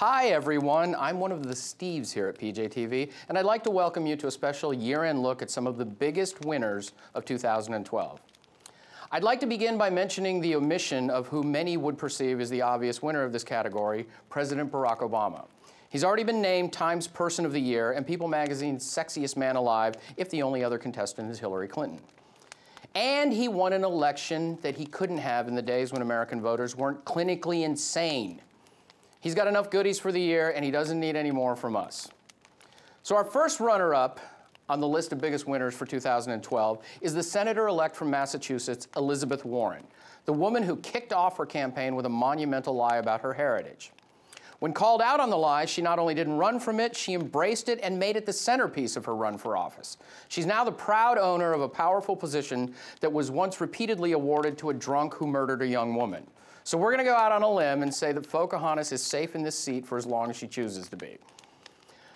Hi everyone, I'm one of the Steves here at PJTV, and I'd like to welcome you to a special year-end look at some of the biggest winners of 2012. I'd like to begin by mentioning the omission of who many would perceive as the obvious winner of this category, President Barack Obama. He's already been named Time's Person of the Year and People Magazine's Sexiest Man Alive, if the only other contestant is Hillary Clinton. And he won an election that he couldn't have in the days when American voters weren't clinically insane. He's got enough goodies for the year, and he doesn't need any more from us. So our first runner-up on the list of biggest winners for 2012 is the senator-elect from Massachusetts, Elizabeth Warren, the woman who kicked off her campaign with a monumental lie about her heritage. When called out on the lie, she not only didn't run from it, she embraced it and made it the centerpiece of her run for office. She's now the proud owner of a powerful position that was once repeatedly awarded to a drunk who murdered a young woman. So we're going to go out on a limb and say that Pocahontas is safe in this seat for as long as she chooses to be.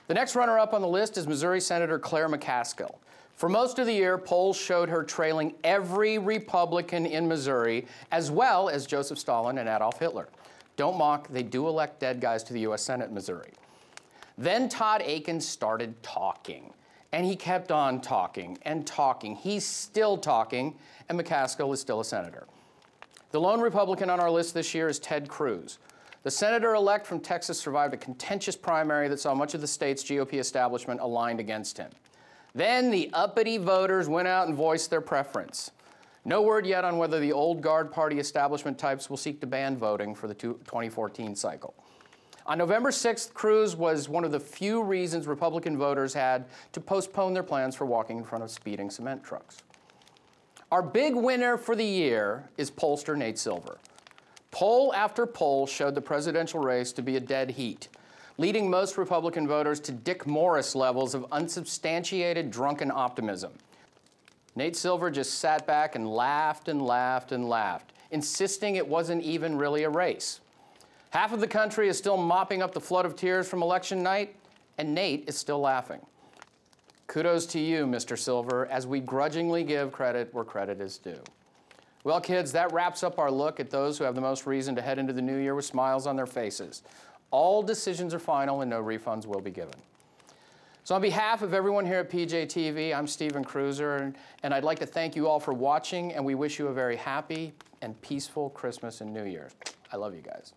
The next runner-up on the list is Missouri Senator Claire McCaskill. For most of the year, polls showed her trailing every Republican in Missouri, as well as Joseph Stalin and Adolf Hitler. Don't mock, they do elect dead guys to the U.S. Senate in Missouri. Then Todd Akin started talking, and he kept on talking and talking. He's still talking, and McCaskill is still a senator. The lone Republican on our list this year is Ted Cruz. The senator-elect from Texas survived a contentious primary that saw much of the state's GOP establishment aligned against him. Then the uppity voters went out and voiced their preference. No word yet on whether the old guard party establishment types will seek to ban voting for the 2014 cycle. On November 6th, Cruz was one of the few reasons Republican voters had to postpone their plans for walking in front of speeding cement trucks. Our big winner for the year is pollster Nate Silver. Poll after poll showed the presidential race to be a dead heat, leading most Republican voters to Dick Morris levels of unsubstantiated drunken optimism. Nate Silver just sat back and laughed and laughed and laughed, insisting it wasn't even really a race. Half of the country is still mopping up the flood of tears from election night, and Nate is still laughing. Kudos to you, Mr. Silver, as we grudgingly give credit where credit is due. Well, kids, that wraps up our look at those who have the most reason to head into the new year with smiles on their faces. All decisions are final and no refunds will be given. So on behalf of everyone here at PJTV, I'm Stephen Kruiser, and I'd like to thank you all for watching, and we wish you a very happy and peaceful Christmas and New Year. I love you guys.